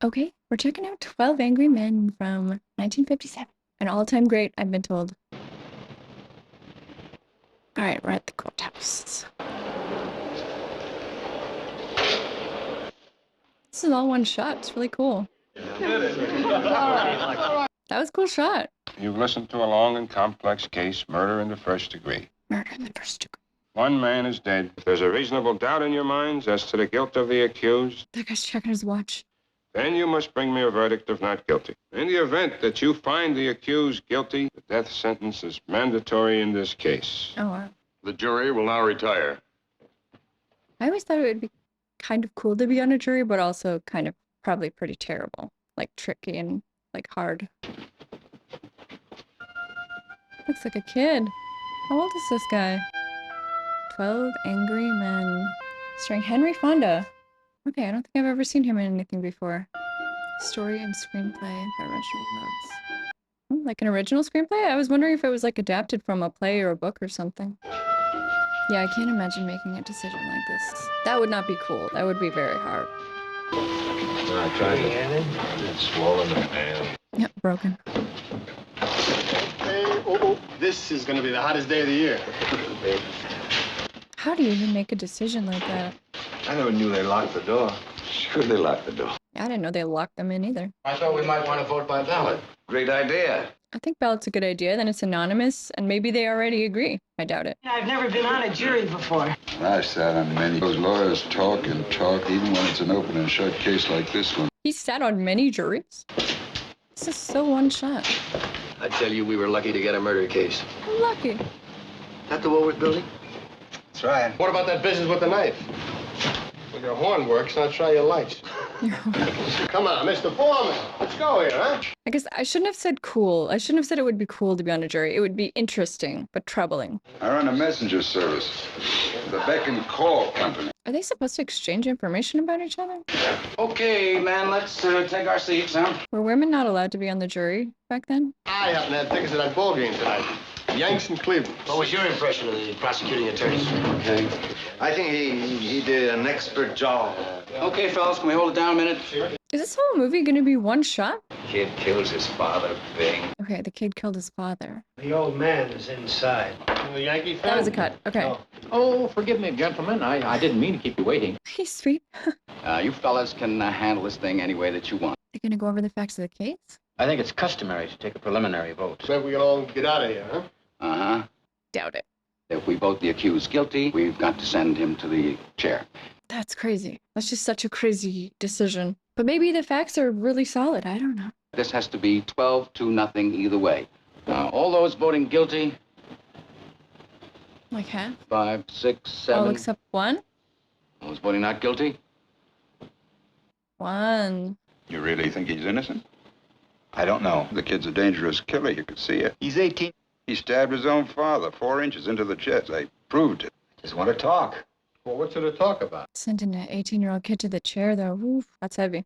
Okay, we're checking out 12 Angry Men from 1957. An all-time great, I've been told. All right, we're at the courthouse. This is all one shot. It's really cool. That was a cool shot. You've listened to a long and complex case, murder in the first degree. Murder in the first degree. One man is dead. There's a reasonable doubt in your minds as to the guilt of the accused. That guy's checking his watch. Then you must bring me a verdict of not guilty. In the event that you find the accused guilty, the death sentence is mandatory in this case. Oh, wow. The jury will now retire. I always thought it would be kind of cool to be on a jury, but also kind of probably pretty terrible. Like tricky and like hard. Looks like a kid. How old is this guy? 12 Angry Men. Starring Henry Fonda. Okay, I don't think I've ever seen him in anything before. Story and screenplay by Reginald Rhodes. Like an original screenplay? I was wondering if it was like adapted from a play or a book or something. Yeah, I can't imagine making a decision like this. That would not be cool. That would be very hard. I tried to. It's swollen the pan. Yep, broken. Hey, this is gonna be the hottest day of the year. How do you even make a decision like that? I never knew they locked the door. Sure, they locked the door. I didn't know they locked them in either. I thought we might want to vote by ballot. Great idea. I think ballot's a good idea, then it's anonymous, and maybe they already agree. I doubt it. I've never been on a jury before. I sat on many. Those lawyers talk and talk, even when it's an open and shut case like this one. He sat on many juries? This is so one shot. I tell you, we were lucky to get a murder case. Lucky. Is that the Woolworth building? That's right. What about that business with the knife? Well, your horn works, now try your lights. Come on, Mr. Foreman. Let's go here, huh? I guess I shouldn't have said cool. I shouldn't have said it would be cool to be on a jury. It would be interesting, but troubling. I run a messenger service, the Beck and Call Company. Are they supposed to exchange information about each other? Okay, man, let's take our seats, huh? Were women not allowed to be on the jury back then? I happen to have tickets to that ball game tonight. Yanks and Cleveland. What was your impression of the prosecuting attorneys? Okay. I think he did an expert job. Okay, fellas, can we hold it down a minute? Is this whole movie going to be one shot? Kid kills his father, Bing. Okay, the kid killed his father. The old man is inside. You a Yankee fan? That was a cut. Okay. Oh. Oh, forgive me, gentlemen. I didn't mean to keep you waiting. He's sweet. You fellas can handle this thing any way that you want. They're going to go over the facts of the case? I think it's customary to take a preliminary vote. So we can all get out of here, huh? Uh-huh. Doubt it. If we vote the accused guilty, we've got to send him to the chair. That's crazy. That's just such a crazy decision. But maybe the facts are really solid. I don't know. This has to be 12-0 either way. Now, all those voting guilty, Like half? 5, 6, 7. All except one? Those voting not guilty? One. You really think he's innocent? I don't know. The kid's a dangerous killer. You could see it. He's 18. He stabbed his own father 4 inches into the chest. They proved it. Just want to talk. Well, what's there to talk about? Sending an 18-year-old kid to the chair, though. Oof, that's heavy.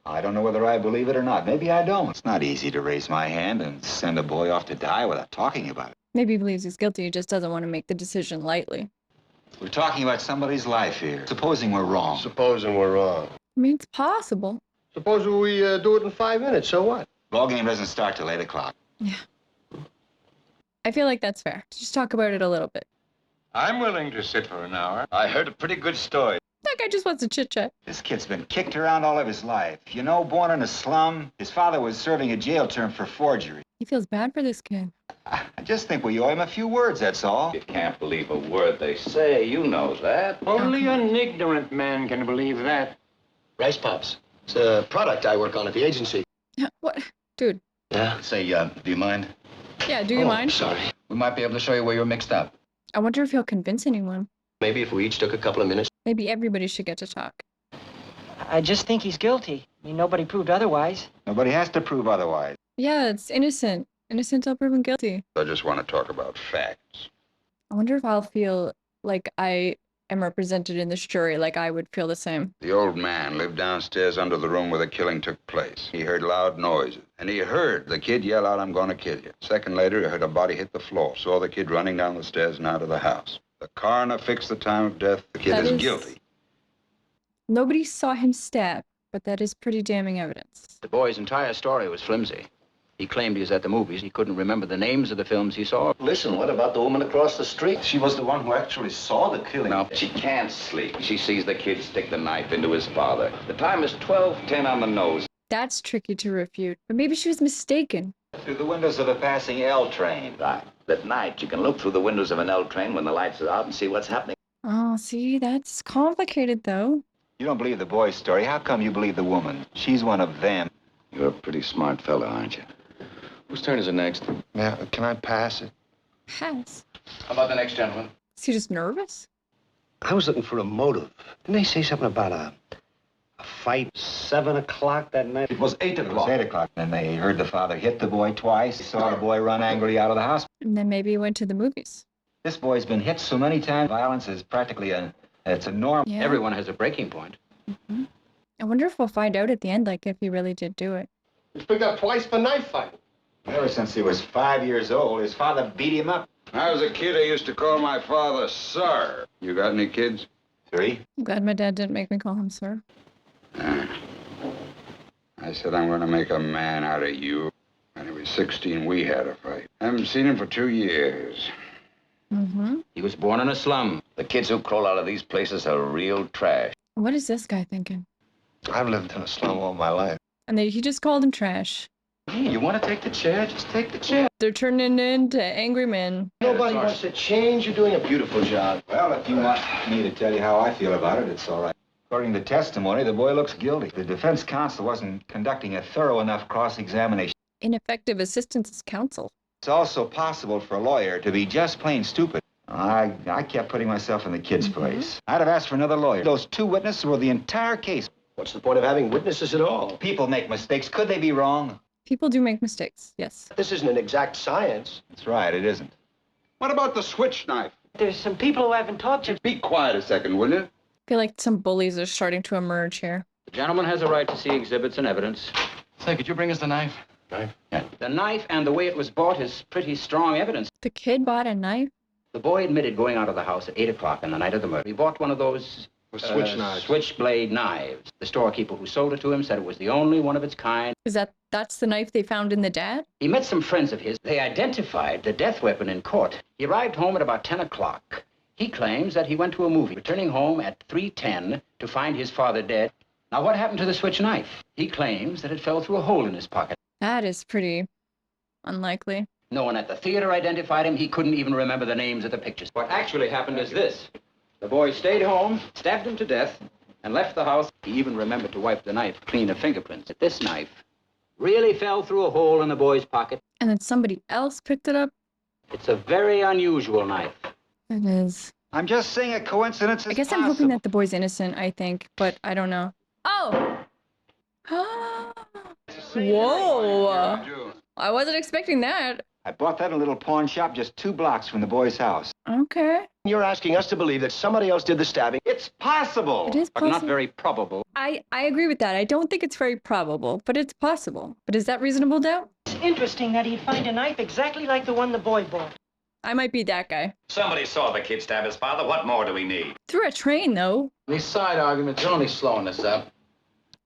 I don't know whether I believe it or not. Maybe I don't. It's not easy to raise my hand and send a boy off to die without talking about it. Maybe he believes he's guilty. He just doesn't want to make the decision lightly. We're talking about somebody's life here. Supposing we're wrong. Supposing we're wrong. I mean, it's possible. Suppose we do it in 5 minutes, so what? Ball game doesn't start till 8 o'clock. Yeah. I feel like that's fair. Just talk about it a little bit. I'm willing to sit for an hour. I heard a pretty good story. That guy just wants to chit-chat. This kid's been kicked around all of his life. You know, born in a slum. His father was serving a jail term for forgery. He feels bad for this kid. I just think we owe him a few words, that's all. You can't believe a word they say. You know that. Only an ignorant man can believe that. Rice Pops. It's a product I work on at the agency. Yeah, what? Dude. Yeah? Say, do you mind? Yeah, do you mind? Sorry. We might be able to show you where you're mixed up. I wonder if he'll convince anyone. Maybe if we each took a couple of minutes. Maybe everybody should get to talk. I just think he's guilty. I mean, nobody proved otherwise. Nobody has to prove otherwise. Yeah, it's innocent. Innocent till proven guilty. I just want to talk about facts. I wonder if I'll feel like I am represented in this jury, like I would feel the same. The old man lived downstairs under the room where the killing took place. He heard loud noises, and he heard the kid yell out, "I'm gonna kill you." A second later, he heard a body hit the floor, saw the kid running down the stairs and out of the house. The coroner fixed the time of death. The kid That is is- guilty. Nobody saw him stab. but that is pretty damning evidence. The boy's entire story was flimsy. He claimed he was at the movies. He couldn't remember the names of the films he saw. Listen, what about the woman across the street? She was the one who actually saw the killing. No, she can't sleep. She sees the kid stick the knife into his father. The time is 12:10 on the nose. That's tricky to refute, but maybe she was mistaken. Through the windows of a passing L train. Right. At night, you can look through the windows of an L train when the lights are out and see what's happening. Oh, see, that's complicated, though. You don't believe the boy's story. How come you believe the woman? She's one of them. You're a pretty smart fella, aren't you? Whose turn is it next? Yeah, can I pass it? Pass. How about the next gentleman? Is he just nervous? I was looking for a motive. Didn't they say something about a fight 7 o'clock that night? It was 8 o'clock. It was 8 o'clock. And they heard the father hit the boy twice. They saw the boy run angrily out of the house. And then maybe he went to the movies. This boy's been hit so many times. Violence is practically it's a norm. Yeah. Everyone has a breaking point. Mm-hmm. I wonder if we'll find out at the end, like, if he really did do it. He's picked up twice for knife fighting. Ever since he was 5 years old, his father beat him up. When I was a kid, I used to call my father Sir. You got any kids? 3. I'm glad my dad didn't make me call him sir. I said, I'm going to make a man out of you. When he was 16, we had a fight. I haven't seen him for 2 years. Mm-hmm. He was born in a slum. The kids who crawl out of these places are real trash. What is this guy thinking? I've lived in a slum all my life. And he just called him trash. Hey, you want to take the chair? Just take the chair. They're turning into angry men. Nobody wants to change. You're doing a beautiful job. Well, if you want me to tell you how I feel about it, it's all right. According to testimony, the boy looks guilty. The defense counsel wasn't conducting a thorough enough cross-examination. Ineffective assistance as counsel. It's also possible for a lawyer to be just plain stupid. I kept putting myself in the kid's place. I'd have asked for another lawyer. Those 2 witnesses were the entire case. What's the point of having witnesses at all? People make mistakes. Could they be wrong? People do make mistakes, yes. This isn't an exact science. That's right, it isn't. What about the switch knife? There's some people who haven't talked to. Be quiet a second, will you? I feel like some bullies are starting to emerge here. The gentleman has a right to see exhibits and evidence. Say, could you bring us the knife? Knife? Yeah. The knife and the way it was bought is pretty strong evidence. The kid bought a knife? The boy admitted going out of the house at 8 o'clock on the night of the murder. He bought one of those Switch knives. switchblade knives. The storekeeper who sold it to him said it was the only one of its kind. Is that's the knife they found in the dad? He met some friends of his. They identified the death weapon in court. He arrived home at about 10 o'clock. He claims that he went to a movie, returning home at 3:10 to find his father dead. Now, what happened to the switch knife? He claims that it fell through a hole in his pocket. That is pretty unlikely. No one at the theater identified him. He couldn't even remember the names of the pictures. What actually happened is this. The boy stayed home, stabbed him to death, and left the house. He even remembered to wipe the knife clean of fingerprints. This knife really fell through a hole in the boy's pocket. And then somebody else picked it up? It's a very unusual knife. It is. I'm just saying a coincidence is I guess I'm hoping that the boy's innocent, I think, but I don't know. Oh! Whoa! I wasn't expecting that. I bought that in a little pawn shop just 2 blocks from the boy's house. Okay. You're asking us to believe that somebody else did the stabbing. It's possible. It is But possible. not very probable. I agree with that. I don't think it's very probable, but it's possible. But is that reasonable doubt? It's interesting that he'd find a knife exactly like the one the boy bought. I might be that guy. Somebody saw the kid stab his father. What more do we need? Through a train, though. These side arguments are only slowing us up.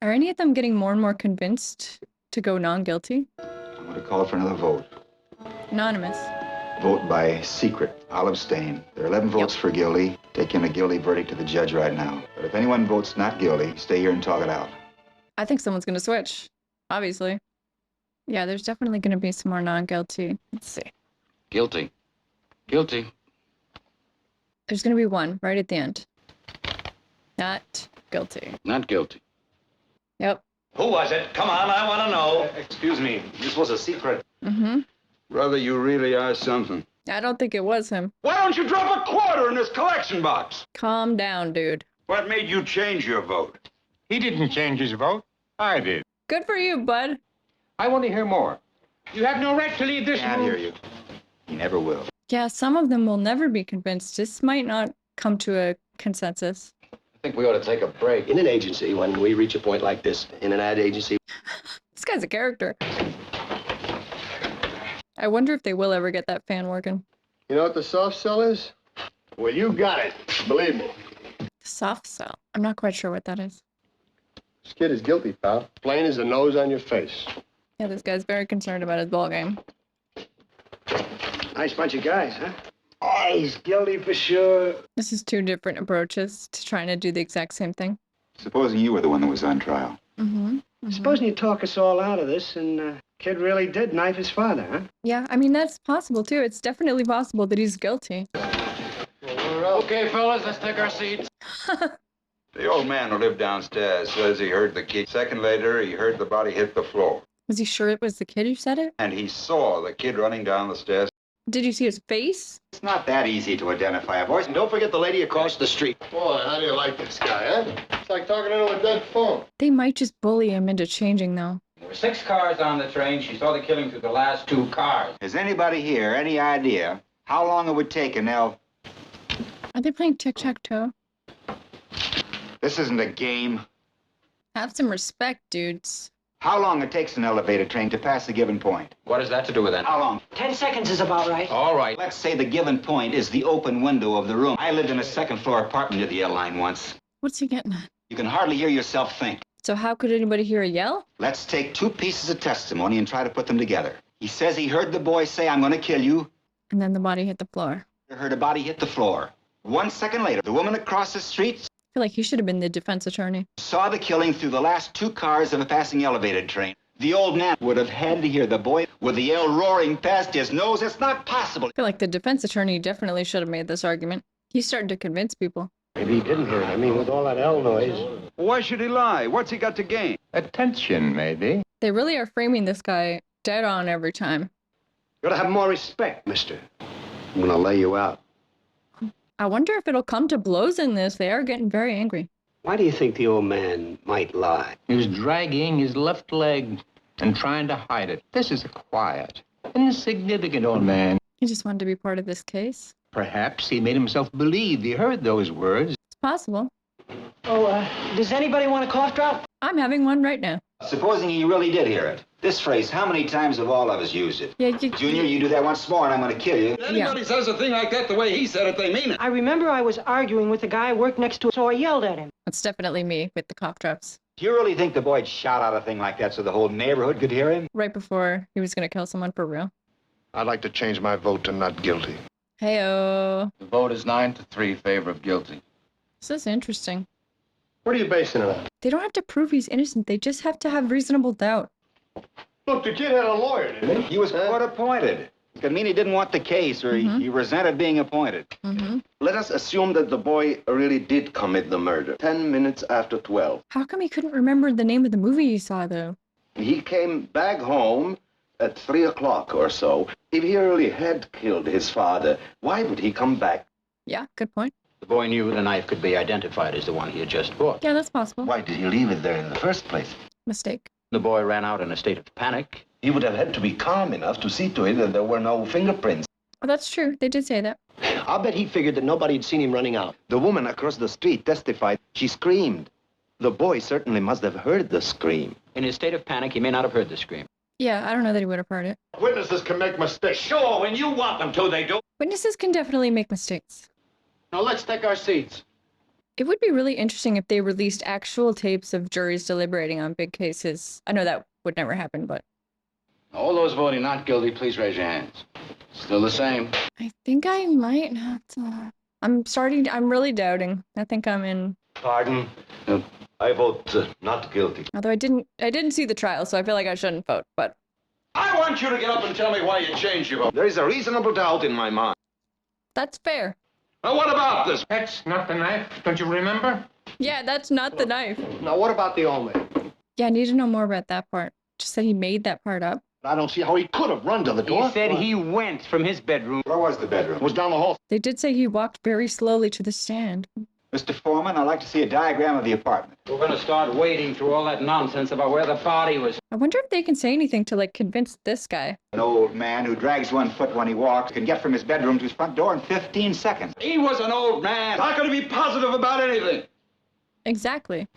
Are any of them getting more and more convinced to go non-guilty? I'm going to call for another vote. Anonymous. Vote by secret. I'll abstain. There are 11 votes for guilty. Take in a guilty verdict to the judge right now. But if anyone votes not guilty, stay here and talk it out. I think someone's going to switch. Obviously. Yeah, there's definitely going to be some more non-guilty. Let's see. Guilty. Guilty. There's going to be one right at the end. Not guilty. Not guilty. Yep. Who was it? Come on, I want to know. Excuse me, this was a secret. Mm-hmm. Brother, you really are something. I don't think it was him. Why don't you drop a quarter in this collection box? Calm down, dude. What made you change your vote? He didn't change his vote. I did. Good for you, bud. I want to hear more. You have no right to leave this Can't room. hear you. He never will. Yeah, some of them will never be convinced. This might not come to a consensus. I think we ought to take a break. In an agency, when we reach a point like this, in an ad agency. This guy's a character. I wonder if they will ever get that fan working. You know what the soft cell is? Well, you got it. Believe me. The soft cell. I'm not quite sure what that is. This kid is guilty, pal. Plain as the nose on your face. Yeah, this guy's very concerned about his ball game. Nice bunch of guys, huh? Oh, he's guilty for sure. This is two different approaches to trying to do the exact same thing. Supposing you were the one that was on trial. Supposing you talk us all out of this and kid really did knife his father, huh? Yeah, I mean, that's possible, too. It's definitely possible that he's guilty. Okay, fellas, let's take our seats. The old man who lived downstairs says he heard the kid. Second later, he heard the body hit the floor. Was he sure it was the kid who said it? And he saw the kid running down the stairs. Did you see his face? It's not that easy to identify a voice. And don't forget the lady across the street. Boy, how do you like this guy, huh? It's like talking into a dead phone. They might just bully him into changing, though. There were 6 cars on the train. She saw the killing through the last 2 cars. Has anybody here any idea how long it would take an Are they playing tic-tac-toe? This isn't a game. Have some respect, dudes. How long it takes an elevated train to pass a given point? What has that to do with it? How long? 10 seconds is about right. All right. Let's say the given point is the open window of the room. I lived in a second-floor apartment near the L line once. What's he getting at? You can hardly hear yourself think. So how could anybody hear a yell? Let's take 2 pieces of testimony and try to put them together. He says he heard the boy say, "I'm going to kill you." And then the body hit the floor. He heard a body hit the floor. 1 second later, the woman across the street I feel like he should have been the defense attorney. saw the killing through the last 2 cars of a passing elevated train. The old man would have had to hear the boy with the yell roaring past his nose. It's not possible. I feel like the defense attorney definitely should have made this argument. He's starting to convince people. Maybe he didn't hear it. I mean, with all that L noise. Why should he lie? What's he got to gain? Attention, maybe. They really are framing this guy dead on every time. You ought to have more respect, mister. I'm gonna lay you out. I wonder if it'll come to blows in this. They are getting very angry. Why do you think the old man might lie? He was dragging his left leg and trying to hide it. This is a quiet, insignificant old man. He just wanted to be part of this case. Perhaps he made himself believe he heard those words. It's possible. Oh, does anybody want a cough drop? I'm having one right now. Supposing he really did hear it. This phrase, how many times have all of us used it? Yeah, Junior, you do that once more and I'm going to kill you. Anybody says a thing like that the way he said it, they mean it. I remember I was arguing with the guy I worked next to, so I yelled at him. That's definitely me with the cough drops. Do you really think the boy'd shout out a thing like that so the whole neighborhood could hear him? Right before he was going to kill someone for real. I'd like to change my vote to not guilty. Hey-oh. The vote is 9-3 favor of guilty. This is interesting. What are you basing it on? They don't have to prove he's innocent. They just have to have reasonable doubt. Look, the kid had a lawyer, didn't he? He was court appointed. It could mean he didn't want the case or he resented being appointed. Let us assume that the boy really did commit the murder. 10 minutes after 12. How come he couldn't remember the name of the movie he saw, though? He came back home at 3 o'clock or so. If he really had killed his father, why would he come back? Yeah, good point. The boy knew the knife could be identified as the one he had just bought. Yeah, that's possible. Why did he leave it there in the first place? Mistake. The boy ran out in a state of panic. He would have had to be calm enough to see to it that there were no fingerprints. Oh, that's true. They did say that. I'll bet he figured that nobody had seen him running out. The woman across the street testified she screamed. The boy certainly must have heard the scream. In his state of panic, he may not have heard the scream. Yeah, I don't know that he would have heard it. Witnesses can make mistakes. Sure, when you want them to, they do. Witnesses can definitely make mistakes. Now let's take our seats. It would be really interesting if they released actual tapes of juries deliberating on big cases. I know that would never happen, but All those voting not guilty, please raise your hands. Still the same. I think I might have to. I'm really doubting. I think I'm in. Pardon? I vote not guilty. Although I didn't see the trial, so I feel like I shouldn't vote, but I want you to get up and tell me why you changed your vote. There is a reasonable doubt in my mind. that's fair. Now, what about this? That's not the knife, don't you remember? Yeah, that's not the knife. Now what about the old man? Yeah, I need to know more about that part. Just that he made that part up. I don't see how he could have run to the door. He said he went from his bedroom. Where was the bedroom? It was down the hall. They did say he walked very slowly to the stand. Mr. Foreman, I'd like to see a diagram of the apartment. We're going to start wading through all that nonsense about where the body was. I wonder if they can say anything to, like, convince this guy. An old man who drags 1 foot when he walks can get from his bedroom to his front door in 15 seconds. He was an old man. How could he be positive about anything? Exactly.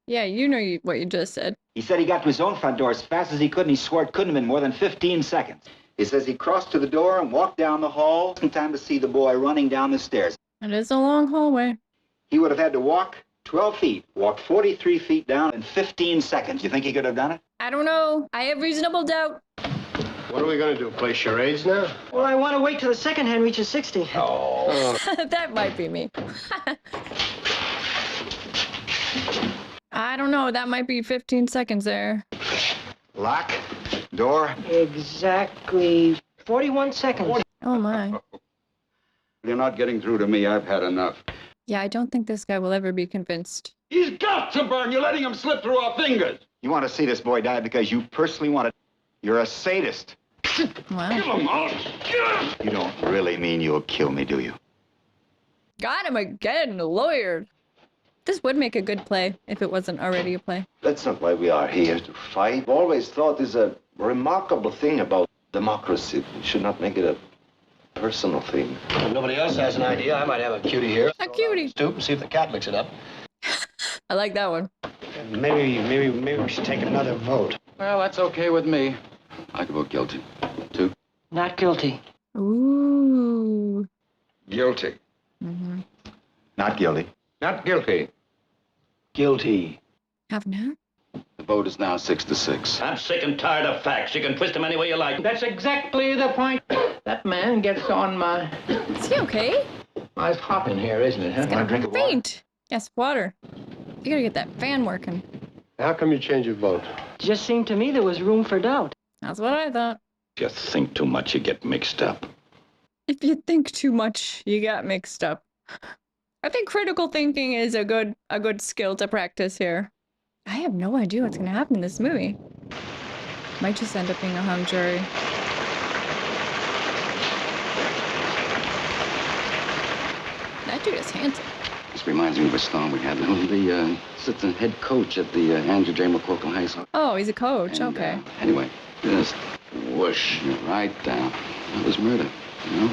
Yeah, you know what you just said. He said he got to his own front door as fast as he could, and he swore it couldn't have been more than 15 seconds. He says he crossed to the door and walked down the hall in time to see the boy running down the stairs. It is a long hallway. He would have had to walk 12 feet, walked 43 feet down in 15 seconds. You think he could have done it? I don't know. I have reasonable doubt. What are we gonna do? Play charades now? Well, I want to wait till the second hand reaches 60. Oh. That might be me. I don't know. That might be 15 seconds there. Lock, door. Exactly 41 seconds. Oh, my. You're not getting through to me. I've had enough. Yeah, I don't think this guy will ever be convinced. He's got to burn. You're letting him slip through our fingers. You want to see this boy die because you personally want it. You're a sadist. Wow. Kill him, I'll kill him. You don't really mean you'll kill me, do you? Got him again, lawyered. This would make a good play if it wasn't already a play. That's not why we are here, to fight. I've always thought there's a remarkable thing about democracy. We should not make it a personal thing. If nobody else has an idea, I might have a cutie here. A cutie. Stoop and see if the cat licks it up. I like that one. Maybe we should take another vote. Well, that's okay with me. I could vote guilty. Two. Not guilty. Ooh. Guilty. Mm-hmm. Not guilty. Not guilty. Guilty. Have now? The vote is now 6-6. I'm sick and tired of facts. You can twist them any way you like. That's exactly the point. That man gets on my... Is he okay? Oh, it's hot in here, isn't it, huh? Want a drink of water? Faint. Yes, water. You gotta get that fan working. How come you change your vote? Just seemed to me there was room for doubt. That's what I thought. If you think too much, you get mixed up. If you think too much, you got mixed up. I think critical thinking is a good skill to practice here. I have no idea what's gonna happen in this movie. Might just end up being a hung jury. That dude is handsome. This reminds me of a storm we had. The assistant head coach at the Andrew J. McCorkle High School. Oh, he's a coach. And, Okay. Anyway, just whoosh, right down. That was murder, you know?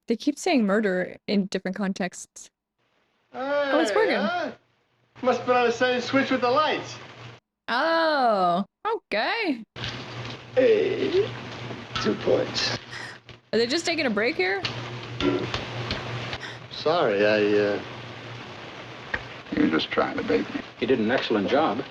They keep saying murder in different contexts. Hey, it's working. Must have been on the same switch with the lights. Oh, okay. Hey, 2 points. Are they just taking a break here? Sorry, You're just trying to bait me. He did an excellent job.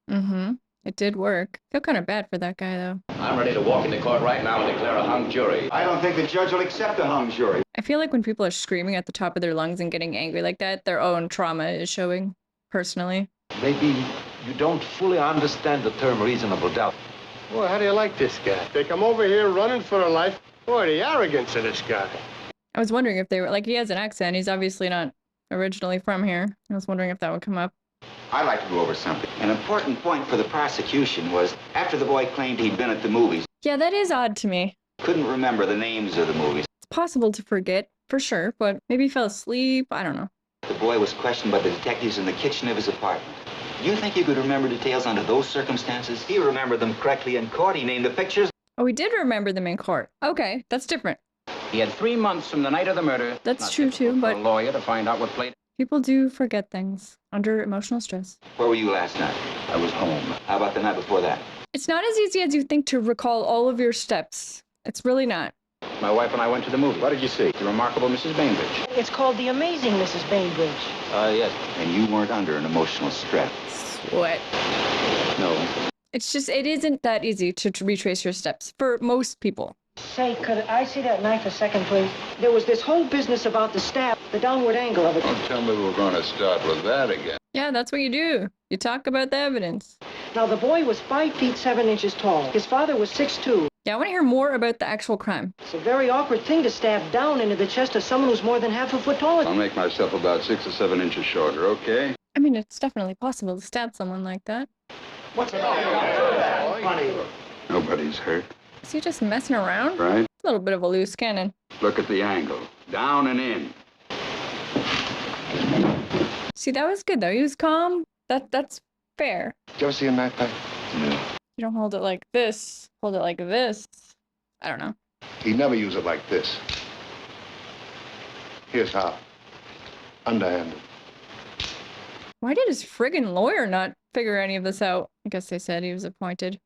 Mm-hmm. It did work. Feel kind of bad for that guy, though. I'm ready to walk into court right now and declare a hung jury. I don't think the judge will accept a hung jury. I feel like when people are screaming at the top of their lungs and getting angry like that, their own trauma is showing, personally. Maybe you don't fully understand the term reasonable doubt. Boy, how do you like this guy? They come over here running for their life. Boy, the arrogance of this guy. I was wondering if they were, like, he has an accent. He's obviously not originally from here. I was wondering if that would come up. I'd like to go over something. An important point for the prosecution was after the boy claimed he'd been at the movies, Yeah, that is odd to me. couldn't remember the names of the movies. It's possible to forget, for sure, but maybe he fell asleep. I don't know. The boy was questioned by the detectives in the kitchen of his apartment. Do you think you could remember details under those circumstances? He remembered them correctly in court. He named the pictures. Oh, he did remember them in court. Okay, that's different. He had 3 months from the night of the murder. That's Not true, too, difficult for but- a lawyer to find out what played. People do forget things under emotional stress. Where were you last night? I was home. How about the night before that? It's not as easy as you think to recall all of your steps. It's really not. My wife and I went to the movie. What did you see? The remarkable Mrs. Bainbridge. It's called The Amazing Mrs. Bainbridge. Yes. And you weren't under an emotional stress. Sweat. No. It's just, it isn't that easy to retrace your steps for most people. Say, could I see that knife a second, please? There was this whole business about the stab, the downward angle of it. Don't tell me we're going to start with that again. Yeah, that's what you do. You talk about the evidence. Now, the boy was 5 feet 7 inches tall. His father was 6'2". Yeah, I want to hear more about the actual crime. It's a very awkward thing to stab down into the chest of someone who's more than half a foot taller. I'll make myself about 6 or 7 inches shorter, okay? I mean, it's definitely possible to stab someone like that. What's funny? Nobody's hurt, Is he just messing around? right? A little bit of a loose cannon. Look at the angle. Down and in. See, that was good, though. He was calm. That's fair. Did you ever see a knife fight? No. You don't hold it like this. Hold it like this. I don't know. He never used it like this. Here's how. Underhanded. Why did his friggin' lawyer not figure any of this out? I guess they said he was appointed.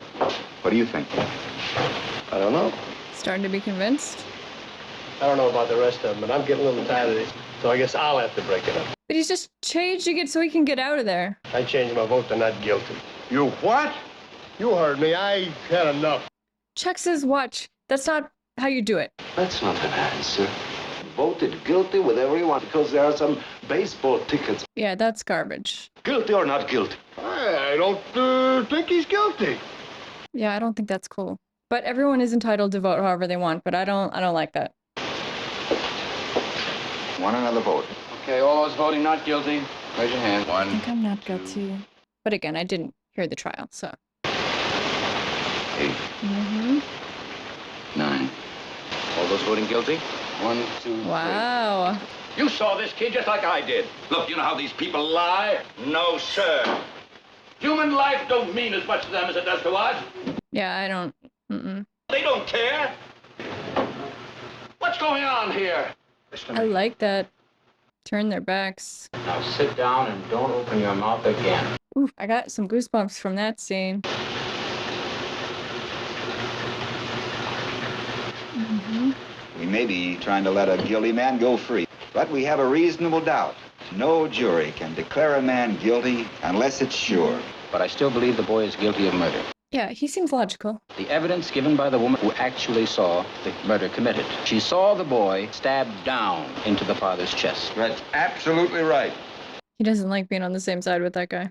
What do you think? I don't know. Starting to be convinced. I don't know about the rest of them, but I'm getting a little tired of this So I guess I'll have to break it up. But he's just changing it so he can get out of there. I changed my vote to not guilty. You what? You heard me. I had enough. Checks his watch. That's not how you do it. That's not an answer. Voted guilty with everyone because there are some baseball tickets. Yeah, that's garbage. Guilty or not guilty? I don't think he's guilty. Yeah, I don't think that's cool. But everyone is entitled to vote however they want, but I don't like that. Want another vote? Okay, all those voting not guilty, raise your hand. I think I'm not guilty. But again, I didn't hear the trial, so. 8, Mm-hmm. 9. All those voting guilty? 1, 2, 3. Wow. You saw this kid just like I did. Look, you know how these people lie? No, sir. Human life don't mean as much to them as it does to us. Yeah, I don't. Mm-mm. They don't care. What's going on here? I like that. Turn their backs. Now sit down and don't open your mouth again. Ooh, I got some goosebumps from that scene. Mm-hmm. We may be trying to let a guilty man go free, but we have a reasonable doubt. No jury can declare a man guilty unless it's sure. But I still believe the boy is guilty of murder. Yeah, he seems logical. The evidence given by the woman who actually saw the murder committed. She saw the boy stabbed down into the father's chest. That's absolutely right. He doesn't like being on the same side with that guy.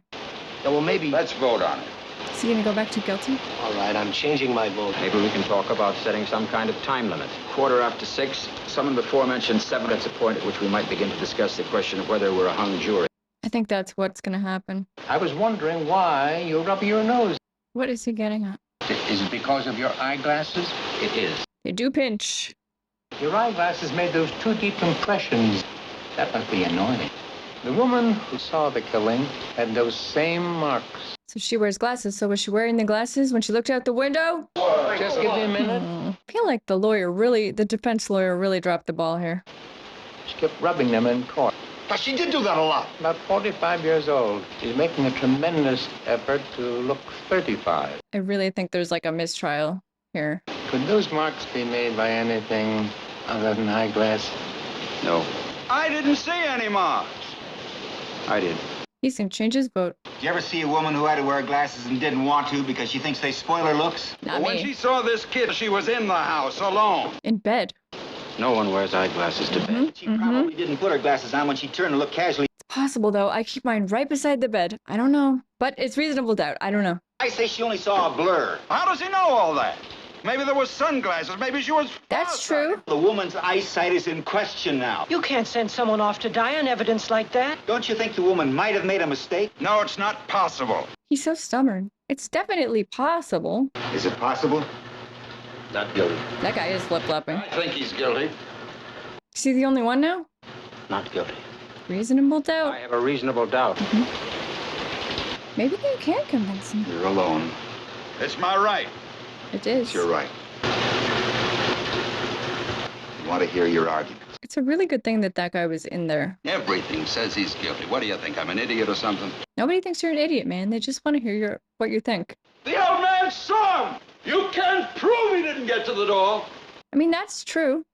Yeah, well, maybe. Let's vote on it. Is he gonna go back to guilty? All right, I'm changing my vote. Maybe we can talk about setting some kind of time limit. 6:15, summon the aforementioned 7. That's a point at which we might begin to discuss the question of whether we're a hung jury. I think that's what's gonna happen. I was wondering why you're rubbing your nose. What is he getting at? Is it because of your eyeglasses? It is. They do pinch. Your eyeglasses made those 2 deep impressions. That must be annoying. The woman who saw the killing had those same marks. So she wears glasses. So was she wearing the glasses when she looked out the window? Just give me a minute. I feel like the defense lawyer really dropped the ball here. She kept rubbing them in court. But she did do that a lot. About 45 years old. She's making a tremendous effort to look 35. I really think there's like a mistrial here. Could those marks be made by anything other than eyeglass? No, I didn't see any marks. I did. He's gonna change his vote. Did you ever see a woman who had to wear glasses and didn't want to because she thinks they spoil her looks? Not When me. she saw this kid, she was in the house alone. In bed. No one wears eyeglasses to bed. She probably didn't put her glasses on when she turned to look casually. It's possible though. I keep mine right beside the bed. I don't know. But it's reasonable doubt. I don't know. I say she only saw a blur. How does he know all that? Maybe there was sunglasses. Maybe she was... That's true. The woman's eyesight is in question now. You can't send someone off to die on evidence like that. Don't you think the woman might have made a mistake? No, it's not possible. He's so stubborn. It's definitely possible. Is it possible? Not guilty. That guy is flip-flopping. I think he's guilty. Is he the only one now? Not guilty. Reasonable doubt. I have a reasonable doubt. Maybe you can convince him. You're alone. It's my right. It is. You're right. I want to hear your argument. It's a really good thing that guy was in there. Everything says he's guilty. What do you think? I'm an idiot or something? Nobody thinks you're an idiot, man. They just want to hear what you think. The old man saw him. You can't prove he didn't get to the door. I mean, that's true.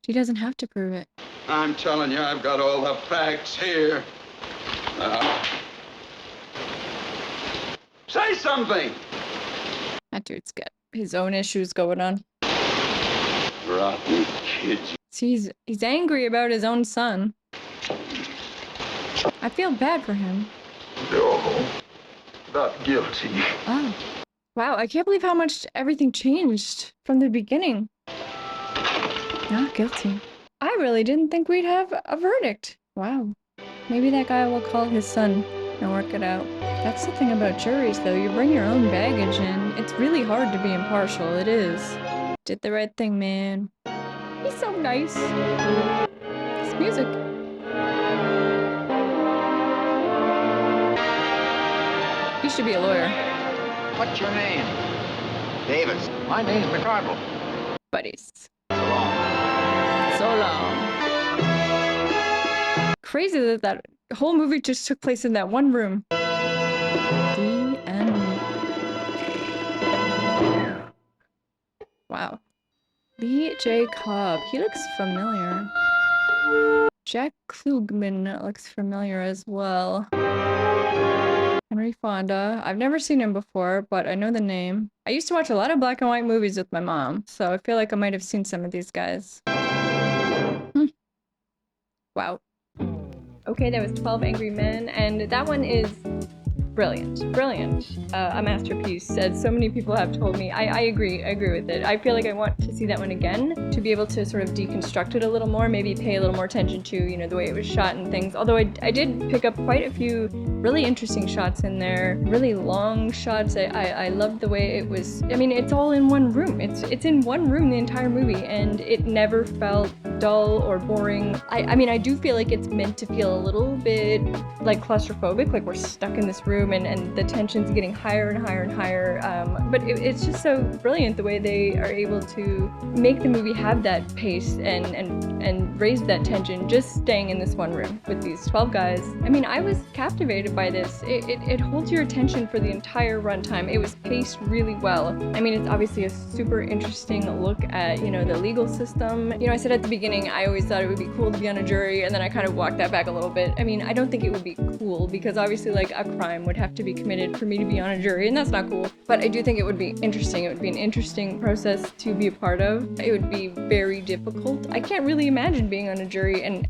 He doesn't have to prove it. I'm telling you, I've got all the facts here. Say something. That dude's got his own issues going on. Rotten kids. See, he's angry about his own son. I feel bad for him. No, not guilty. Oh. Wow, I can't believe how much everything changed from the beginning. Not guilty. I really didn't think we'd have a verdict. Wow. Maybe that guy will call his son and work it out. That's the thing about juries, though. You bring your own baggage in. It's really hard to be impartial. It is. Did the right thing, man. He's so nice. It's music. He should be a lawyer. What's your name? Davis. My name's McCardle. Buddies. So long. So long. Crazy that that whole movie just took place in that one room. The end. Wow. Lee J. Cobb. He looks familiar. Jack Klugman looks familiar as well. Henry Fonda. I've never seen him before, but I know the name. I used to watch a lot of black and white movies with my mom, so I feel like I might have seen some of these guys. Wow. Okay, that was 12 Angry Men, and that one is brilliant, brilliant. A masterpiece, as so many people have told me. I agree with it. I feel like I want to see that one again, to be able to sort of deconstruct it a little more, maybe pay a little more attention to, you know, the way it was shot and things. Although I did pick up quite a few really interesting shots in there, really long shots. I loved the way it was. I mean, it's all in one room. It's in one room the entire movie, and it never felt dull or boring. I mean, I do feel like it's meant to feel a little bit like claustrophobic, like we're stuck in this room and the tension's getting higher and higher and higher. But it's just so brilliant the way they are able to make the movie have that pace and raise that tension just staying in this one room with these 12 guys. I mean, I was captivated by this. It holds your attention for the entire runtime. It was paced really well. I mean, it's obviously a super interesting look at, you know, the legal system. You know, I said at the beginning, I always thought it would be cool to be on a jury, and then I kind of walked that back a little bit. I mean, I don't think it would be cool because obviously, like, a crime would have to be committed for me to be on a jury, and that's not cool. But I do think it would be interesting. It would be an interesting process to be a part of. It would be very difficult. I can't really imagine being on a jury and,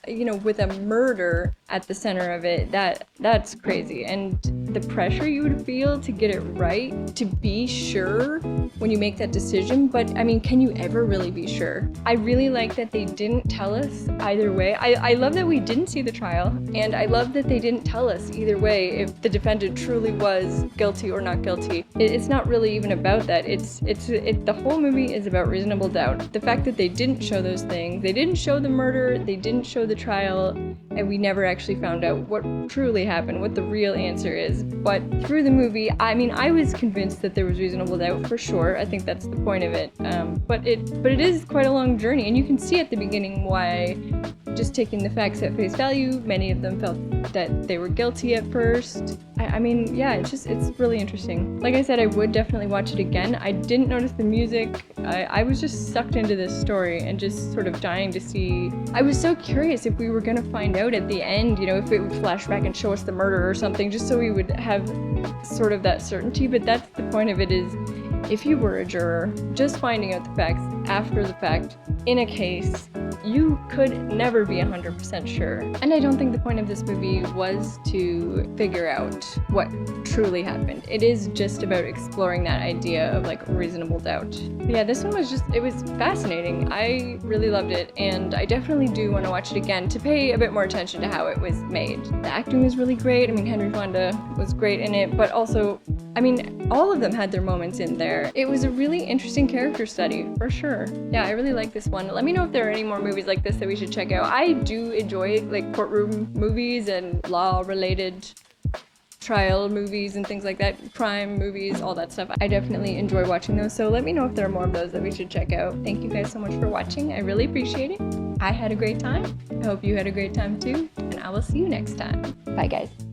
you know, with a murder at the center of it. That's crazy. And the pressure you would feel to get it right, to be sure when you make that decision. But I mean, can you ever really be sure? I really like that they didn't tell us either way. I love that we didn't see the trial, and I love that they didn't tell us either way if the defendant truly was guilty or not guilty. It's not really even about that. The whole movie is about reasonable doubt. The fact that they didn't show those things, they didn't show the murder, they didn't show the trial, and we never actually found out what truly happened, what the real answer is. But through the movie, I mean, I was convinced that there was reasonable doubt for sure. I think that's the point of it. But it is quite a long journey, and you can see at the beginning why, just taking the facts at face value, many of them felt that they were guilty at first. I mean, yeah, it's really interesting. Like I said, I would definitely watch it again. I didn't notice the music. I was just sucked into this story and just sort of dying to see. I was so curious if we were gonna find out at the end, you know, if it would flash back and show us the murder or something, just so we would have sort of that certainty. But that's the point of it, is if you were a juror, just finding out the facts after the fact in a case, you could never be 100% sure. And I don't think the point of this movie was to figure out what truly happened. It is just about exploring that idea of like reasonable doubt. But yeah, this one was it was fascinating. I really loved it, and I definitely do want to watch it again to pay a bit more attention to how it was made. The acting was really great. I mean, Henry Fonda was great in it, but also, I mean, all of them had their moments in there. It was a really interesting character study, for sure. Yeah, I really like this one. Let me know if there are any more movies like this that we should check out. I do enjoy like courtroom movies and law-related trial movies and things like that, crime movies, all that stuff. I definitely enjoy watching those, so let me know if there are more of those that we should check out. Thank you guys so much for watching. I really appreciate it. I had a great time. I hope you had a great time too, and I will see you next time. Bye, guys.